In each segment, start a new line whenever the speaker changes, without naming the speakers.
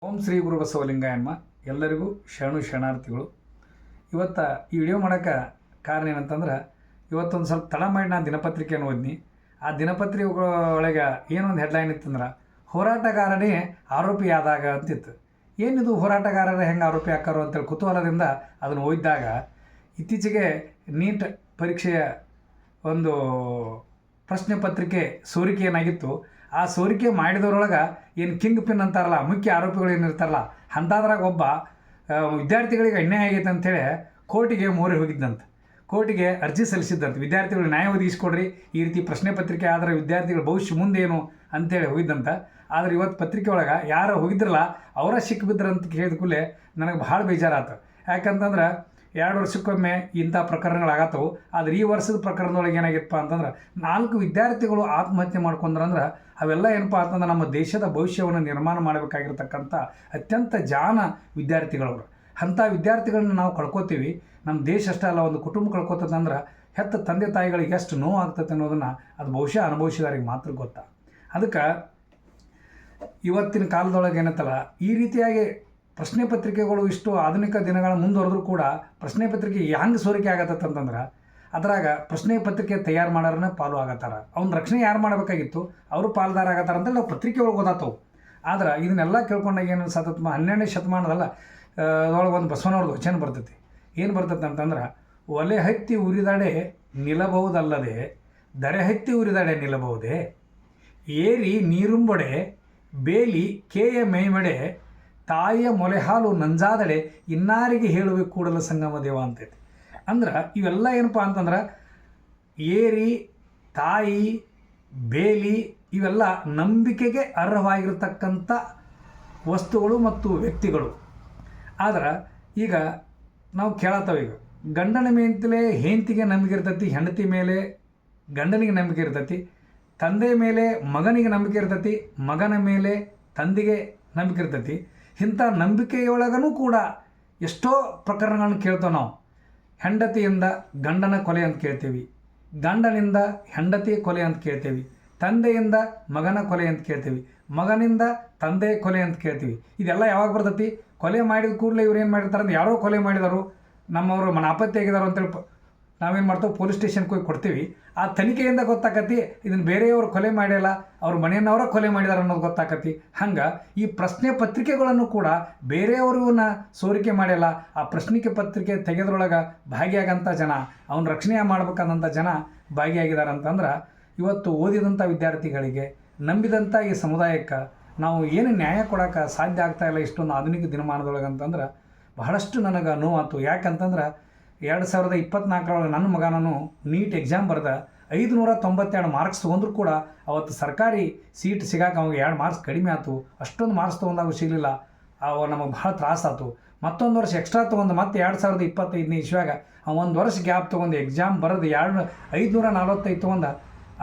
ಓಂ ಶ್ರೀ ಗುರು ಬಸವಲಿಂಗಾಯಮ್ಮ ಎಲ್ಲರಿಗೂ ಶರಣು ಶರಣಾರ್ಥಿಗಳು. ಇವತ್ತು ಈ ವಿಡಿಯೋ ಮಾಡೋಕ್ಕೆ ಕಾರಣ ಏನಂತಂದ್ರೆ, ಇವತ್ತೊಂದು ಸ್ವಲ್ಪ ತಡ ಮಾಡಿ ನಾನು ದಿನಪತ್ರಿಕೆಯನ್ನು ಓದಿನಿ. ಆ ದಿನಪತ್ರಿಕೆ ಒಳಗೆ ಏನೊಂದು ಹೆಡ್ಲೈನ್ ಇತ್ತಂದ್ರೆ, ಹೋರಾಟಗಾರನೇ ಆರೋಪಿ ಆದಾಗ ಅಂತಿತ್ತು. ಏನಿದು ಹೋರಾಟಗಾರರ ಹೆಂಗೆ ಆರೋಪಿ ಹಾಕಾರೋ ಅಂತೇಳಿ ಕುತೂಹಲದಿಂದ ಅದನ್ನು ಓದಿದಾಗ, ಇತ್ತೀಚೆಗೆ ನೀಟ್ ಪರೀಕ್ಷೆಯ ಒಂದು ಪ್ರಶ್ನೆ ಪತ್ರಿಕೆ ಸೋರಿಕೆ ಏನಾಗಿತ್ತು, ಆ ಸೋರಿಕೆ ಮಾಡಿದವರೊಳಗೆ ಏನು ಕಿಂಗ್ ಪಿನ್ ಅಂತಾರಲ್ಲ, ಮುಖ್ಯ ಆರೋಪಿಗಳು ಏನಿರ್ತಾರಲ್ಲ, ಅಂಥದ್ರಾಗ ಒಬ್ಬ ವಿದ್ಯಾರ್ಥಿಗಳಿಗೆ ಅನ್ಯಾಯ ಆಗೈತೆ ಅಂಥೇಳಿ ಕೋರ್ಟಿಗೆ ಮೋರೆ ಹೋಗಿದ್ದಂತೆ. ಕೋರ್ಟಿಗೆ ಅರ್ಜಿ ಸಲ್ಲಿಸಿದ್ದಂತೆ, ವಿದ್ಯಾರ್ಥಿಗಳು ನ್ಯಾಯ ಒದಗಿಸ್ಕೊಡ್ರಿ, ಈ ರೀತಿ ಪ್ರಶ್ನೆ ಪತ್ರಿಕೆ ಆದರೆ ವಿದ್ಯಾರ್ಥಿಗಳ ಭವಿಷ್ಯ ಮುಂದೇನು ಅಂತೇಳಿ ಹೋಗಿದ್ದಂತ. ಆದರೆ ಇವತ್ತು ಪತ್ರಿಕೆ ಒಳಗೆ ಯಾರು ಹೋಗಿದ್ರಲ್ಲ ಅವರ ಸಿಕ್ಕಿಬಿದ್ರಂತ ಕೇಳಿದ ಕೂಡಲೇ ನನಗೆ ಭಾಳ ಬೇಜಾರಾಯ್ತು. ಯಾಕಂತಂದ್ರೆ 2 ವರ್ಷಕ್ಕೊಮ್ಮೆ ಇಂಥ ಪ್ರಕರಣಗಳಾಗತ್ತವು. ಆದರೆ ಈ ವರ್ಷದ ಪ್ರಕರಣದೊಳಗೆ ಏನಾಗಿತ್ತಪ್ಪ ಅಂತಂದ್ರೆ, 4 ವಿದ್ಯಾರ್ಥಿಗಳು ಆತ್ಮಹತ್ಯೆ ಮಾಡ್ಕೊಂಡ್ರಂದ್ರೆ ಅವೆಲ್ಲ ಏನಪ್ಪ ಅಂತಂದ್ರೆ ನಮ್ಮ ದೇಶದ ಭವಿಷ್ಯವನ್ನು ನಿರ್ಮಾಣ ಮಾಡಬೇಕಾಗಿರ್ತಕ್ಕಂಥ ಅತ್ಯಂತ ಜಾಣ ವಿದ್ಯಾರ್ಥಿಗಳವರು. ಅಂಥ ವಿದ್ಯಾರ್ಥಿಗಳನ್ನ ನಾವು ಕಳ್ಕೊತೀವಿ. ನಮ್ಮ ದೇಶ ಅಷ್ಟೇ ಅಲ್ಲ, ಒಂದು ಕುಟುಂಬ ಕಳ್ಕೊತದಂದ್ರೆ ಹೆತ್ತ ತಂದೆ ತಾಯಿಗಳಿಗೆ ಎಷ್ಟು ನೋವು ಆಗ್ತದೆ ಅನ್ನೋದನ್ನು ಅದು ಬಹುಶಃ ಅನುಭವಿಸಿದವರಿಗೆ ಮಾತ್ರ ಗೊತ್ತಾ. ಅದಕ್ಕೆ ಇವತ್ತಿನ ಕಾಲದೊಳಗೆ ಏನತ್ತಲ್ಲ, ಈ ರೀತಿಯಾಗಿ ಪ್ರಶ್ನೆ ಪತ್ರಿಕೆಗಳು ಇಷ್ಟು ಆಧುನಿಕ ದಿನಗಳ ಮುಂದುವರೆದ್ರೂ ಕೂಡ ಪ್ರಶ್ನೆ ಪತ್ರಿಕೆ ಹೆಂಗೆ ಸೋರಿಕೆ ಆಗತ್ತಂತಂದ್ರೆ, ಅದ್ರಾಗ ಪ್ರಶ್ನೆ ಪತ್ರಿಕೆ ತಯಾರು ಮಾಡೋರನ್ನ ಪಾಲು ಆಗತ್ತಾರ. ಅವ್ನ ರಕ್ಷಣೆ ಯಾರು ಮಾಡಬೇಕಾಗಿತ್ತು, ಅವರು ಪಾಲ್ದಾರ ಆಗತ್ತಾರ ಅಂತೇಳಿ ನಾವು ಪತ್ರಿಕೆ ಒಳಗೆ ಓದಾತವು. ಆದ್ರೆ ಇದನ್ನೆಲ್ಲ ಕೇಳ್ಕೊಂಡಾಗ ಏನು ಸತತ 12ನೇ ಶತಮಾನದಲ್ಲ ಅದರೊಳಗೆ ಒಂದು ಬಸವನವ್ರದ್ದು ವಚನ ಬರ್ತೈತಿ. ಏನು ಬರ್ತೈತೆ ಅಂತಂದ್ರೆ, ಒಲೆ ಹತ್ತಿ ಉರಿದಡೆ ನಿಲ್ಲಬಹುದಲ್ಲದೆ ದರೆ ಹತ್ತಿ ಉರಿದಡೆ ನಿಲ್ಲಬಹುದೇ, ಏರಿ ನೀರುಂಬೊಡೆ ಬೇಲಿ ಕೇಯ ಮೈಮಡೆ ತಾಯಿಯ ಮೊಲೆ ಹಾಲು ನಂಜಾದಡೆ ಇನ್ನಾರಿಗೆ ಹೇಳುವೆ ಕೂಡಲ ಸಂಗಮ ದೇವ ಅಂತೈತಿ. ಅಂದ್ರೆ ಇವೆಲ್ಲ ಏನಪ್ಪ ಅಂತಂದ್ರೆ, ಏರಿ, ತಾಯಿ, ಬೇಲಿ ಇವೆಲ್ಲ ನಂಬಿಕೆಗೆ ಅರ್ಹವಾಗಿರ್ತಕ್ಕಂಥ ವಸ್ತುಗಳು ಮತ್ತು ವ್ಯಕ್ತಿಗಳು. ಆದ್ರೆ ಈಗ ನಾವು ಕೇಳತ್ತವ, ಈಗ ಗಂಡನ ಮೇಂತಲೇ ಹೆಂಡತಿಗೆ ನಂಬಿಕೆ ಇರ್ತೈತಿ, ಹೆಂಡತಿ ಮೇಲೆ ಗಂಡನಿಗೆ ನಂಬಿಕೆ ಇರ್ತೈತಿ, ತಂದೆ ಮೇಲೆ ಮಗನಿಗೆ ನಂಬಿಕೆ ಇರ್ತೈತಿ, ಮಗನ ಮೇಲೆ ತಂದೆಗೆ ನಂಬಿಕೆ ಇರ್ತೈತಿ. ಇಂಥ ನಂಬಿಕೆಯೊಳಗೂ ಕೂಡ ಎಷ್ಟೋ ಪ್ರಕರಣಗಳನ್ನು ಕೇಳ್ತೇವೆ ನಾವು. ಹೆಂಡತಿಯಿಂದ ಗಂಡನ ಕೊಲೆ ಅಂತ ಕೇಳ್ತೀವಿ, ಗಂಡನಿಂದ ಹೆಂಡತಿ ಕೊಲೆ ಅಂತ ಕೇಳ್ತೀವಿ, ತಂದೆಯಿಂದ ಮಗನ ಕೊಲೆ ಅಂತ ಕೇಳ್ತೀವಿ, ಮಗನಿಂದ ತಂದೆ ಕೊಲೆ ಅಂತ ಕೇಳ್ತೀವಿ. ಇದೆಲ್ಲ ಯಾವಾಗ ಬರ್ತೈತಿ? ಕೊಲೆ ಮಾಡಿದ ಕೂಡಲೇ ಇವ್ರು ಏನು ಮಾಡಿರ್ತಾರೆ ಅಂದ್ರೆ, ಯಾರೋ ಕೊಲೆ ಮಾಡಿದಾರು, ನಮ್ಮವರು ನಾಪತ್ತೆ ಆಗಿದಾರು ಅಂತೇಳಿ ನಾವೇನು ಮಾಡ್ತೇವೆ, ಪೊಲೀಸ್ ಸ್ಟೇಷನ್ಗೆ ಹೋಗಿ ಕೊಡ್ತೀವಿ. ಆ ತನಿಖೆಯಿಂದ ಗೊತ್ತಾಕತಿ ಇದನ್ನು ಬೇರೆಯವರು ಕೊಲೆ ಮಾಡಿಲ್ಲ, ಅವ್ರ ಮನೆಯನ್ನವರ ಕೊಲೆ ಮಾಡಿದಾರೆ ಅನ್ನೋದು ಗೊತ್ತಾಕತಿ. ಹಂಗೆ ಈ ಪ್ರಶ್ನೆ ಪತ್ರಿಕೆಗಳನ್ನು ಕೂಡ ಬೇರೆಯವ್ರನ್ನ ಸೋರಿಕೆ ಮಾಡಿಲ್ಲ, ಆ ಪ್ರಶ್ನೆ ಪತ್ರಿಕೆ ತೆಗೆದ್ರೊಳಗೆ ಭಾಗಿಯಾಗಂಥ ಜನ, ಅವನ ರಕ್ಷಣೆ ಮಾಡ್ಬೇಕಂತ ಜನ ಭಾಗಿಯಾಗಿದ್ದಾರೆ ಅಂತಂದ್ರೆ, ಇವತ್ತು ಓದಿದಂಥ ವಿದ್ಯಾರ್ಥಿಗಳಿಗೆ, ನಂಬಿದಂಥ ಈ ಸಮುದಾಯಕ್ಕೆ ನಾವು ಏನು ನ್ಯಾಯ ಕೊಡೋಕೆ ಸಾಧ್ಯ ಆಗ್ತಾಯಿಲ್ಲ ಇಷ್ಟೊಂದು ಆಧುನಿಕ ದಿನಮಾನದೊಳಗೆ ಅಂತಂದ್ರೆ ಬಹಳಷ್ಟು ನನಗೆ ನೋವಾಯ್ತು. ಯಾಕಂತಂದ್ರೆ 2024 ನನ್ನ ಮಗ ನಾನು ನೀಟ್ ಎಕ್ಸಾಮ್ ಬರೆದ 592 ಮಾರ್ಕ್ಸ್ ತೊಗೊಂಡ್ರು ಕೂಡ ಅವತ್ತು ಸರ್ಕಾರಿ ಸೀಟ್ ಸಿಗಾಕೆ ಅವಾಗ 2 ಮಾರ್ಕ್ಸ್ ಕಡಿಮೆ ಆಯ್ತು. ಅಷ್ಟೊಂದು ಮಾರ್ಕ್ಸ್ ತೊಗೊಂಡಾಗ ಸಿಗಲಿಲ್ಲ, ಅವ ನಮಗೆ ಭಾಳ ತ್ರಾಸಾಯ್ತು. ಮತ್ತೊಂದು ವರ್ಷ ಎಕ್ಸ್ಟ್ರಾ ತೊಗೊಂಡು ಮತ್ತೆ 2025ನೇ ಇಸ್ವ್ಯಾಗ ಒಂದು ವರ್ಷ ಗ್ಯಾಪ್ ತೊಗೊಂಡು ಎಕ್ಸಾಮ್ ಬರೆದು 545 ತೊಗೊಂಡು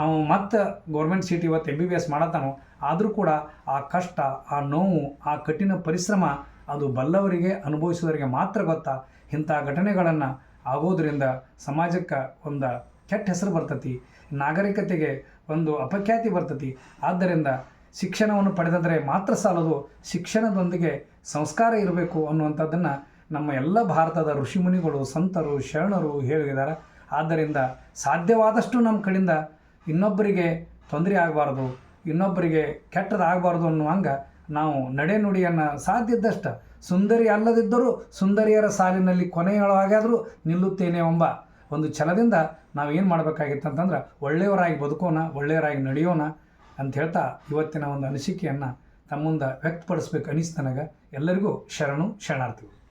ಅವನು ಮತ್ತೆ ಗೌರ್ಮೆಂಟ್ ಸೀಟ್ ಇವತ್ತು MBBS ಮಾಡತ್ತಾನು. ಆದರೂ ಕೂಡ ಆ ಕಷ್ಟ, ಆ ನೋವು, ಆ ಕಠಿಣ ಪರಿಶ್ರಮ ಅದು ಬಲ್ಲವರಿಗೆ, ಅನುಭವಿಸಿದವರಿಗೆ ಮಾತ್ರ ಗೊತ್ತಾ. ಇಂಥ ಘಟನೆಗಳನ್ನು ಆಗೋದ್ರಿಂದ ಸಮಾಜಕ್ಕೆ ಒಂದು ಕೆಟ್ಟ ಹೆಸರು ಬರ್ತತಿ, ನಾಗರಿಕತೆಗೆ ಒಂದು ಅಪಖ್ಯಾತಿ ಬರ್ತತಿ. ಆದ್ದರಿಂದ ಶಿಕ್ಷಣವನ್ನು ಪಡೆದರೆ ಮಾತ್ರ ಸಾಲದು, ಶಿಕ್ಷಣದೊಂದಿಗೆ ಸಂಸ್ಕಾರ ಇರಬೇಕು ಅನ್ನುವಂಥದ್ದನ್ನು ನಮ್ಮ ಎಲ್ಲ ಭಾರತದ ಋಷಿಮುನಿಗಳು, ಸಂತರು, ಶರಣರು ಹೇಳಿದ್ದಾರೆ. ಆದ್ದರಿಂದ ಸಾಧ್ಯವಾದಷ್ಟು ನಮ್ಮ ಕಡೆಯಿಂದ ಇನ್ನೊಬ್ಬರಿಗೆ ತೊಂದರೆ ಆಗಬಾರ್ದು, ಇನ್ನೊಬ್ಬರಿಗೆ ಕೆಟ್ಟದಾಗಬಾರ್ದು ಅನ್ನುವಂಗೆ ನಾವು ನಡೆನುಡಿಯನ್ನು ಸಾಧ್ಯ ಇದ್ದಷ್ಟು, ಸುಂದರಿ ಅಲ್ಲದಿದ್ದರೂ ಸುಂದರಿಯರ ಸಾಲಿನಲ್ಲಿ ಕೊನೆಯೊಳಗಾದರೂ ನಿಲ್ಲುತ್ತೇನೆ ಎಂಬ ಒಂದು ಛಲದಿಂದ ನಾವು ಏನು ಮಾಡಬೇಕಾಗಿತ್ತು ಅಂತಂದ್ರೆ, ಒಳ್ಳೆಯವರಾಗಿ ಬದುಕೋಣ, ಒಳ್ಳೆಯವರಾಗಿ ನಡೆಯೋಣ ಅಂತ ಹೇಳ್ತಾ ಇವತ್ತಿನ ಒಂದು ಅನಿಸಿಕೆಯನ್ನು ತಮ್ಮ ಮುಂದೆ ವ್ಯಕ್ತಪಡಿಸ್ಬೇಕು ಅನಿಸ್ತು ನನಗೆ. ಎಲ್ಲರಿಗೂ ಶರಣು ಶರಣಾರ್ಥಿಗಳು.